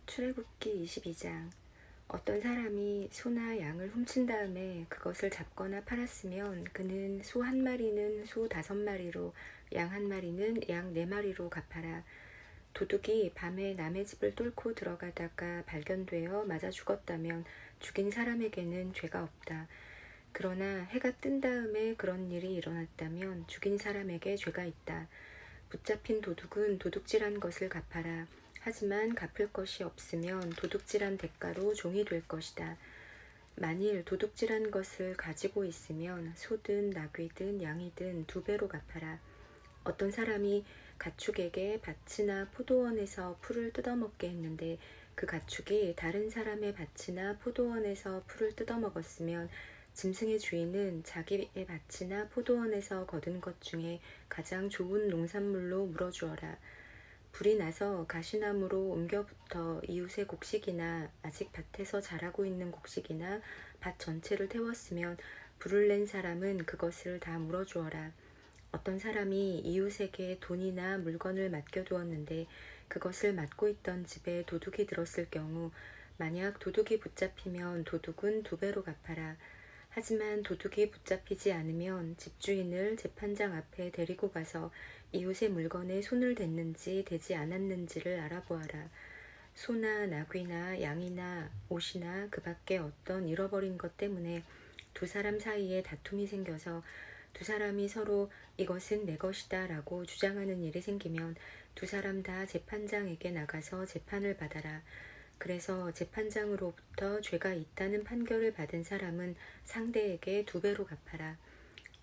출애굽기 22장. 어떤 사람이 소나 양을 훔친 다음에 그것을 잡거나 팔았으면 그는 소 한 마리는 소 5마리로, 양 한 마리는 양 4마리로 갚아라. 도둑이 밤에 남의 집을 뚫고 들어가다가 발견되어 맞아 죽었다면 죽인 사람에게는 죄가 없다. 그러나 해가 뜬 다음에 그런 일이 일어났다면 죽인 사람에게 죄가 있다. 붙잡힌 도둑은 도둑질한 것을 갚아라. 하지만 갚을 것이 없으면 도둑질한 대가로 종이 될 것이다. 만일 도둑질한 것을 가지고 있으면 소든 나귀든 양이든 2배로 갚아라. 어떤 사람이 가축에게 밭이나 포도원에서 풀을 뜯어먹게 했는데 그 가축이 다른 사람의 밭이나 포도원에서 풀을 뜯어먹었으면 짐승의 주인은 자기의 밭이나 포도원에서 거둔 것 중에 가장 좋은 농산물로 물어주어라. 불이 나서 가시나무로 옮겨붙어 이웃의 곡식이나 아직 밭에서 자라고 있는 곡식이나 밭 전체를 태웠으면 불을 낸 사람은 그것을 다 물어주어라. 어떤 사람이 이웃에게 돈이나 물건을 맡겨두었는데 그것을 맡고 있던 집에 도둑이 들었을 경우 만약 도둑이 붙잡히면 도둑은 2배로 갚아라. 하지만 도둑이 붙잡히지 않으면 집주인을 재판장 앞에 데리고 가서 이웃의 물건에 손을 댔는지 대지 않았는지를 알아보아라. 소나 나귀나 양이나 옷이나 그 밖에 어떤 잃어버린 것 때문에 2사람 사이에 다툼이 생겨서 2사람이 서로 이것은 내 것이다 라고 주장하는 일이 생기면 2사람 다 재판장에게 나가서 재판을 받아라. 그래서 재판장으로부터 죄가 있다는 판결을 받은 사람은 상대에게 2배로 갚아라.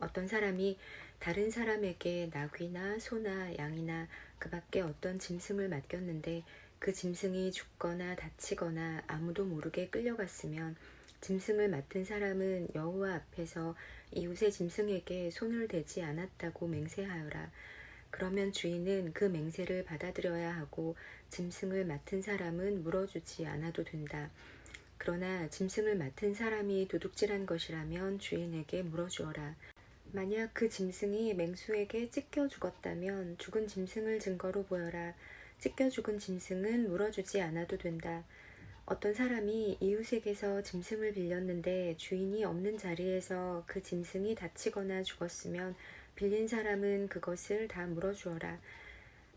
어떤 사람이 다른 사람에게 나귀나 소나 양이나 그 밖에 어떤 짐승을 맡겼는데 그 짐승이 죽거나 다치거나 아무도 모르게 끌려갔으면 짐승을 맡은 사람은 여호와 앞에서 이웃의 짐승에게 손을 대지 않았다고 맹세하여라. 그러면 주인은 그 맹세를 받아들여야 하고 짐승을 맡은 사람은 물어주지 않아도 된다. 그러나 짐승을 맡은 사람이 도둑질한 것이라면 주인에게 물어주어라. 만약 그 짐승이 맹수에게 찢겨 죽었다면 죽은 짐승을 증거로 보여라. 찢겨 죽은 짐승은 물어주지 않아도 된다. 어떤 사람이 이웃에게서 짐승을 빌렸는데 주인이 없는 자리에서 그 짐승이 다치거나 죽었으면 빌린 사람은 그것을 다 물어주어라.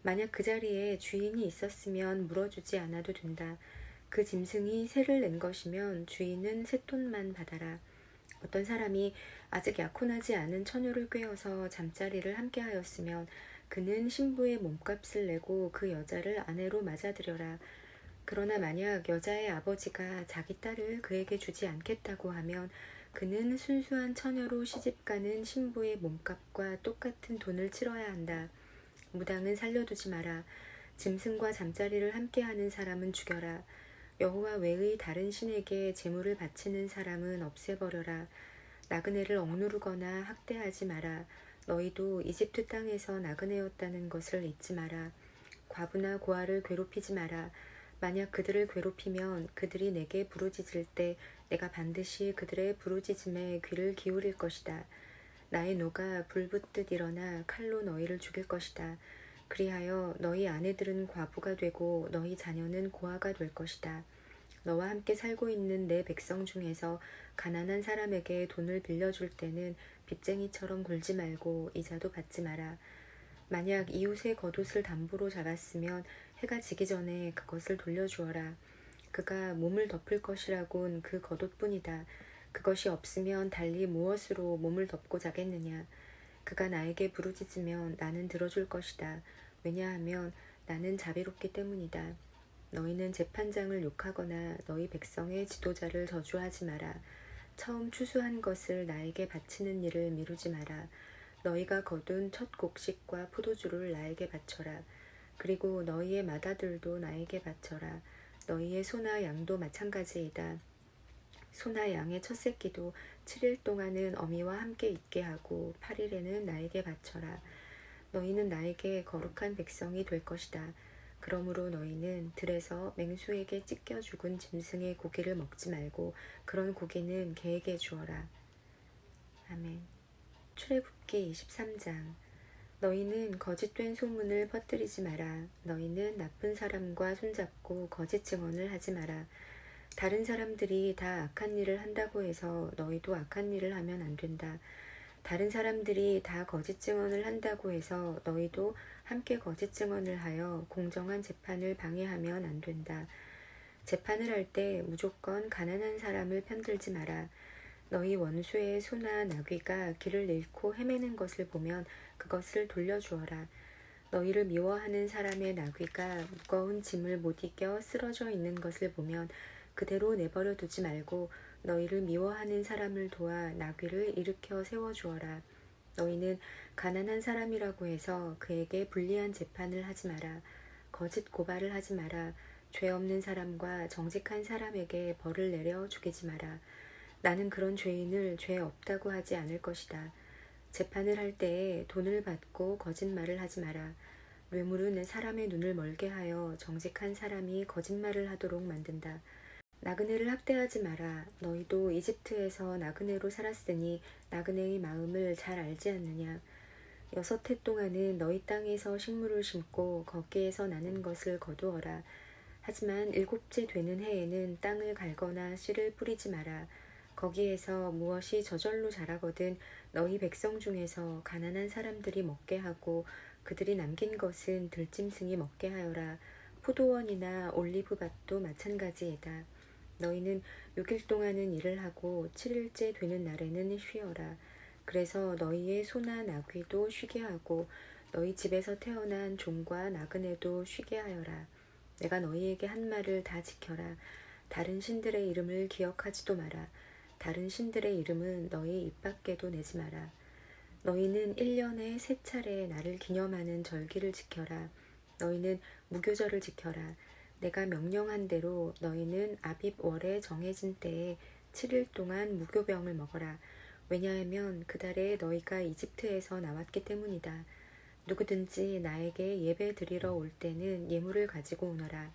만약 그 자리에 주인이 있었으면 물어주지 않아도 된다. 그 짐승이 새를 낸 것이면 주인은 쇳돈만 받아라. 어떤 사람이 아직 약혼하지 않은 처녀를 꾀어서 잠자리를 함께 하였으면 그는 신부의 몸값을 내고 그 여자를 아내로 맞아들여라. 그러나 만약 여자의 아버지가 자기 딸을 그에게 주지 않겠다고 하면 그는 순수한 처녀로 시집가는 신부의 몸값과 똑같은 돈을 치러야 한다. 무당은 살려두지 마라. 짐승과 잠자리를 함께하는 사람은 죽여라. 여호와 외의 다른 신에게 제물을 바치는 사람은 없애버려라. 나그네를 억누르거나 학대하지 마라. 너희도 이집트 땅에서 나그네였다는 것을 잊지 마라. 과부나 고아를 괴롭히지 마라. 만약 그들을 괴롭히면 그들이 내게 부르짖을 때 내가 반드시 그들의 부르짖음에 귀를 기울일 것이다. 나의 노가 불붙듯 일어나 칼로 너희를 죽일 것이다. 그리하여 너희 아내들은 과부가 되고 너희 자녀는 고아가 될 것이다. 너와 함께 살고 있는 내 백성 중에서 가난한 사람에게 돈을 빌려줄 때는 빚쟁이처럼 굴지 말고 이자도 받지 마라. 만약 이웃의 겉옷을 담보로 잡았으면 해가 지기 전에 그것을 돌려주어라. 그가 몸을 덮을 것이라곤 그 겉옷뿐이다. 그것이 없으면 달리 무엇으로 몸을 덮고 자겠느냐. 그가 나에게 부르짖으면 나는 들어줄 것이다. 왜냐하면 나는 자비롭기 때문이다. 너희는 재판장을 욕하거나 너희 백성의 지도자를 저주하지 마라. 처음 추수한 것을 나에게 바치는 일을 미루지 마라. 너희가 거둔 첫 곡식과 포도주를 나에게 바쳐라. 그리고 너희의 맏아들도 나에게 바쳐라. 너희의 소나 양도 마찬가지이다. 소나 양의 첫 새끼도 7일 동안은 어미와 함께 있게 하고 8일에는 나에게 바쳐라. 너희는 나에게 거룩한 백성이 될 것이다. 그러므로 너희는 들에서 맹수에게 찢겨 죽은 짐승의 고기를 먹지 말고 그런 고기는 개에게 주어라. 아멘. 출애굽기 23장. 너희는 거짓된 소문을 퍼뜨리지 마라. 너희는 나쁜 사람과 손잡고 거짓 증언을 하지 마라. 다른 사람들이 다 악한 일을 한다고 해서 너희도 악한 일을 하면 안 된다. 다른 사람들이 다 거짓 증언을 한다고 해서 너희도 함께 거짓 증언을 하여 공정한 재판을 방해하면 안 된다. 재판을 할 때 무조건 가난한 사람을 편들지 마라. 너희 원수의 소나 나귀가 길을 잃고 헤매는 것을 보면 그것을 돌려주어라. 너희를 미워하는 사람의 나귀가 무거운 짐을 못 이겨 쓰러져 있는 것을 보면 그대로 내버려 두지 말고 너희를 미워하는 사람을 도와 나귀를 일으켜 세워주어라. 너희는 가난한 사람이라고 해서 그에게 불리한 재판을 하지 마라. 거짓 고발을 하지 마라. 죄 없는 사람과 정직한 사람에게 벌을 내려 죽이지 마라. 나는 그런 죄인을 죄 없다고 하지 않을 것이다. 재판을 할 때에 돈을 받고 거짓말을 하지 마라. 뇌물은 사람의 눈을 멀게 하여 정직한 사람이 거짓말을 하도록 만든다. 나그네를 학대하지 마라. 너희도 이집트에서 나그네로 살았으니 나그네의 마음을 잘 알지 않느냐. 6해 동안은 너희 땅에서 식물을 심고 거기에서 나는 것을 거두어라. 하지만 7째 되는 해에는 땅을 갈거나 씨를 뿌리지 마라. 거기에서 무엇이 저절로 자라거든 너희 백성 중에서 가난한 사람들이 먹게 하고 그들이 남긴 것은 들짐승이 먹게 하여라. 포도원이나 올리브밭도 마찬가지이다. 너희는 6일 동안은 일을 하고 7일째 되는 날에는 쉬어라. 그래서 너희의 소나 나귀도 쉬게 하고 너희 집에서 태어난 종과 나그네도 쉬게 하여라. 내가 너희에게 한 말을 다 지켜라. 다른 신들의 이름을 기억하지도 마라. 다른 신들의 이름은 너희 입 밖에도 내지 마라. 너희는 1년에 3차례 나를 기념하는 절기를 지켜라. 너희는 무교절을 지켜라. 내가 명령한 대로 너희는 아빕월에 정해진 때에 7일 동안 무교병을 먹어라. 왜냐하면 그달에 너희가 이집트에서 나왔기 때문이다. 누구든지 나에게 예배 드리러 올 때는 예물을 가지고 오너라.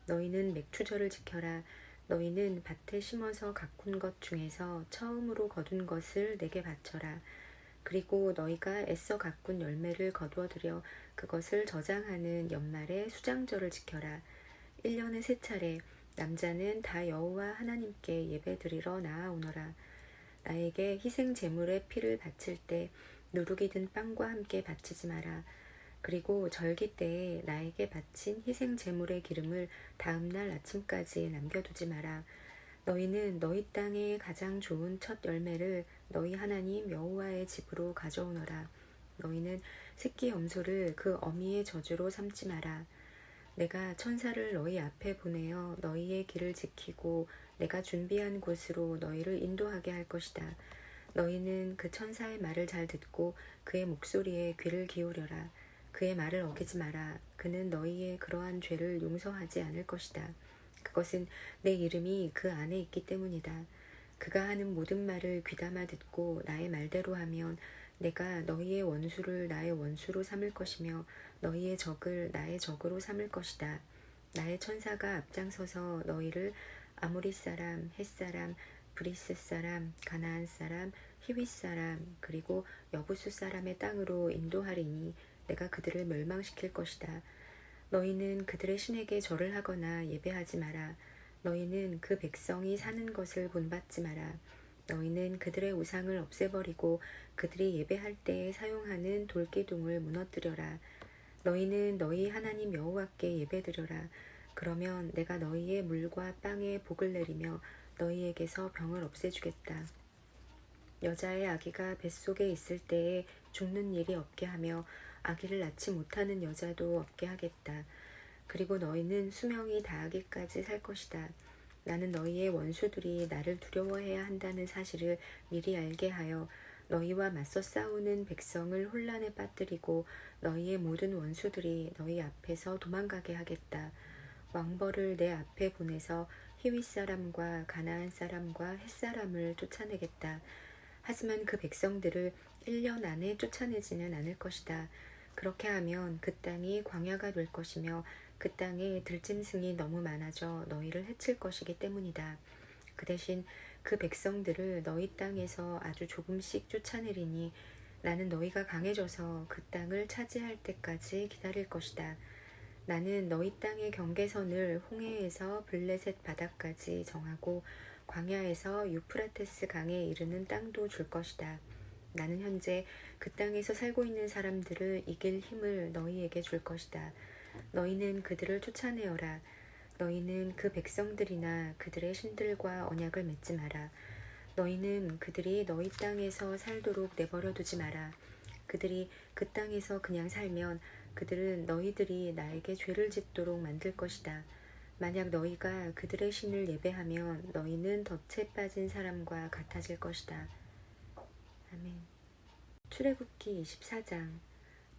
너희는 맥추절을 지켜라. 너희는 밭에 심어서 가꾼 것 중에서 처음으로 거둔 것을 내게 바쳐라. 그리고 너희가 애써 가꾼 열매를 거두어들여 그것을 저장하는 연말에 수장절을 지켜라. 1년에 3차례 남자는 다 여호와 하나님께 예배드리러 나아오너라. 나에게 희생 제물의 피를 바칠 때 누룩이 든 빵과 함께 바치지 마라. 그리고 절기 때에 나에게 바친 희생 제물의 기름을 다음 날 아침까지 남겨두지 마라. 너희는 너희 땅의 가장 좋은 첫 열매를 너희 하나님 여호와의 집으로 가져오너라. 너희는 새끼 염소를 그 어미의 저주로 삼지 마라. 내가 천사를 너희 앞에 보내어 너희의 길을 지키고 내가 준비한 곳으로 너희를 인도하게 할 것이다. 너희는 그 천사의 말을 잘 듣고 그의 목소리에 귀를 기울여라. 그의 말을 어기지 마라. 그는 너희의 그러한 죄를 용서하지 않을 것이다. 그것은 내 이름이 그 안에 있기 때문이다. 그가 하는 모든 말을 귀담아 듣고 나의 말대로 하면 내가 너희의 원수를 나의 원수로 삼을 것이며 너희의 적을 나의 적으로 삼을 것이다. 나의 천사가 앞장서서 너희를 아모리 사람, 헷 사람, 브리스 사람, 가나안 사람, 히윗 사람, 그리고 여부수 사람의 땅으로 인도하리니 내가 그들을 멸망시킬 것이다. 너희는 그들의 신에게 절을 하거나 예배하지 마라. 너희는 그 백성이 사는 것을 본받지 마라. 너희는 그들의 우상을 없애버리고 그들이 예배할 때에 사용하는 돌기둥을 무너뜨려라. 너희는 너희 하나님 여호와께 예배드려라. 그러면 내가 너희의 물과 빵에 복을 내리며 너희에게서 병을 없애주겠다. 여자의 아기가 뱃속에 있을 때에 죽는 일이 없게 하며 아기를 낳지 못하는 여자도 없게 하겠다. 그리고 너희는 수명이 다하기까지 살 것이다. 나는 너희의 원수들이 나를 두려워해야 한다는 사실을 미리 알게 하여 너희와 맞서 싸우는 백성을 혼란에 빠뜨리고 너희의 모든 원수들이 너희 앞에서 도망가게 하겠다. 왕벌을 내 앞에 보내서 히윗 사람과 가나안 사람과 헷 사람을 쫓아내겠다. 하지만 그 백성들을 1년 안에 쫓아내지는 않을 것이다. 그렇게 하면 그 땅이 광야가 될 것이며 그 땅에 들짐승이 너무 많아져 너희를 해칠 것이기 때문이다. 그 대신 그 백성들을 너희 땅에서 아주 조금씩 쫓아내리니 나는 너희가 강해져서 그 땅을 차지할 때까지 기다릴 것이다. 나는 너희 땅의 경계선을 홍해에서 블레셋 바다까지 정하고 광야에서 유프라테스 강에 이르는 땅도 줄 것이다. 나는 현재 그 땅에서 살고 있는 사람들을 이길 힘을 너희에게 줄 것이다. 너희는 그들을 쫓아내어라. 너희는 그 백성들이나 그들의 신들과 언약을 맺지 마라. 너희는 그들이 너희 땅에서 살도록 내버려 두지 마라. 그들이 그 땅에서 그냥 살면 그들은 너희들이 나에게 죄를 짓도록 만들 것이다. 만약 너희가 그들의 신을 예배하면 너희는 덫에 빠진 사람과 같아질 것이다. 아멘. 출애굽기 24장.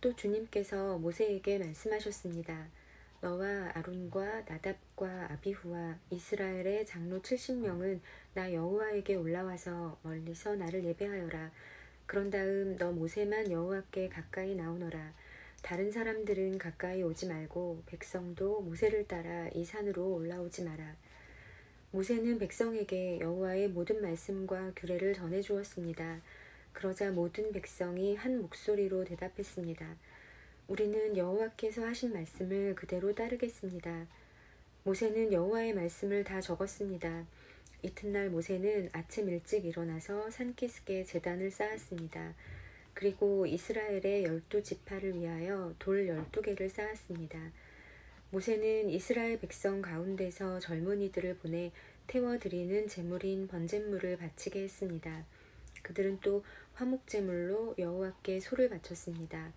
또 주님께서 모세에게 말씀하셨습니다. 너와 아론과 나답과 아비후와 이스라엘의 장로 70명은 나 여호와에게 올라와서 멀리서 나를 예배하여라. 그런 다음 너 모세만 여호와께 가까이 나오너라. 다른 사람들은 가까이 오지 말고 백성도 모세를 따라 이 산으로 올라오지 마라. 모세는 백성에게 여호와의 모든 말씀과 규례를 전해 주었습니다. 그러자 모든 백성이 한 목소리로 대답했습니다. 우리는 여호와께서 하신 말씀을 그대로 따르겠습니다. 모세는 여호와의 말씀을 다 적었습니다. 이튿날 모세는 아침 일찍 일어나서 산기슭에 제단을 쌓았습니다. 그리고 이스라엘의 12지파를 위하여 돌 12개를 쌓았습니다. 모세는 이스라엘 백성 가운데서 젊은이들을 보내 태워드리는 제물인 번제물을 바치게 했습니다. 그들은 또 화목제물로 여호와께 소를 바쳤습니다.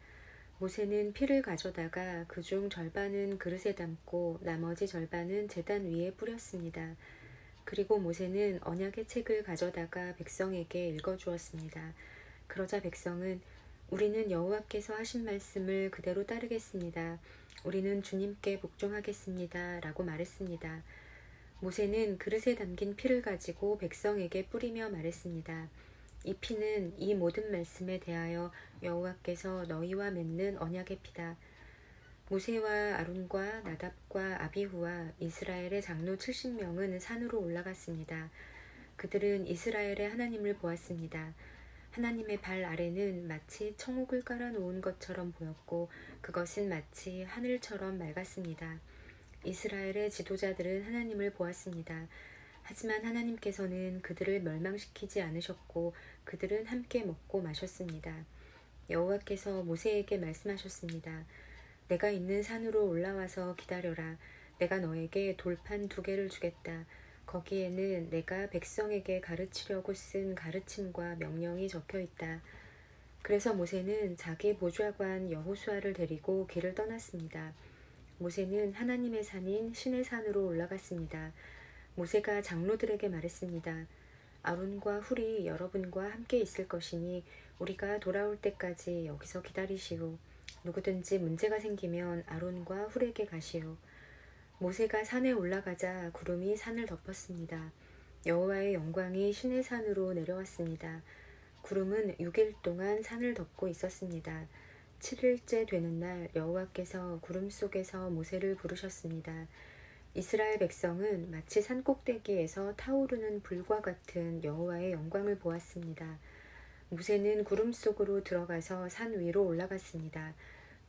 모세는 피를 가져다가 그중 절반은 그릇에 담고 나머지 절반은 제단 위에 뿌렸습니다. 그리고 모세는 언약의 책을 가져다가 백성에게 읽어주었습니다. 그러자 백성은 우리는 여호와께서 하신 말씀을 그대로 따르겠습니다. 우리는 주님께 복종하겠습니다. 라고 말했습니다. 모세는 그릇에 담긴 피를 가지고 백성에게 뿌리며 말했습니다. 이 피는 이 모든 말씀에 대하여 여호와께서 너희와 맺는 언약의 피다. 모세와 아론과 나답과 아비후와 이스라엘의 장로 70명은 산으로 올라갔습니다. 그들은 이스라엘의 하나님을 보았습니다. 하나님의 발 아래는 마치 청옥을 깔아놓은 것처럼 보였고 그것은 마치 하늘처럼 맑았습니다. 이스라엘의 지도자들은 하나님을 보았습니다. 하지만 하나님께서는 그들을 멸망시키지 않으셨고 그들은 함께 먹고 마셨습니다. 여호와께서 모세에게 말씀하셨습니다. 내가 있는 산으로 올라와서 기다려라. 내가 너에게 돌판 2개를 주겠다. 거기에는 내가 백성에게 가르치려고 쓴 가르침과 명령이 적혀 있다. 그래서 모세는 자기 보좌관 여호수아를 데리고 길을 떠났습니다. 모세는 하나님의 산인 신의 산으로 올라갔습니다. 모세가 장로들에게 말했습니다. 아론과 훌이 여러분과 함께 있을 것이니 우리가 돌아올 때까지 여기서 기다리시오. 누구든지 문제가 생기면 아론과 훌에게 가시오. 모세가 산에 올라가자 구름이 산을 덮었습니다. 여호와의 영광이 신의 산으로 내려왔습니다. 구름은 6일 동안 산을 덮고 있었습니다. 7일째 되는 날 여호와께서 구름 속에서 모세를 부르셨습니다. 이스라엘 백성은 마치 산꼭대기에서 타오르는 불과 같은 여호와의 영광을 보았습니다. 모세는 구름 속으로 들어가서 산 위로 올라갔습니다.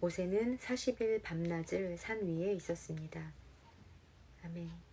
모세는 40일 밤낮을 산 위에 있었습니다. 아멘.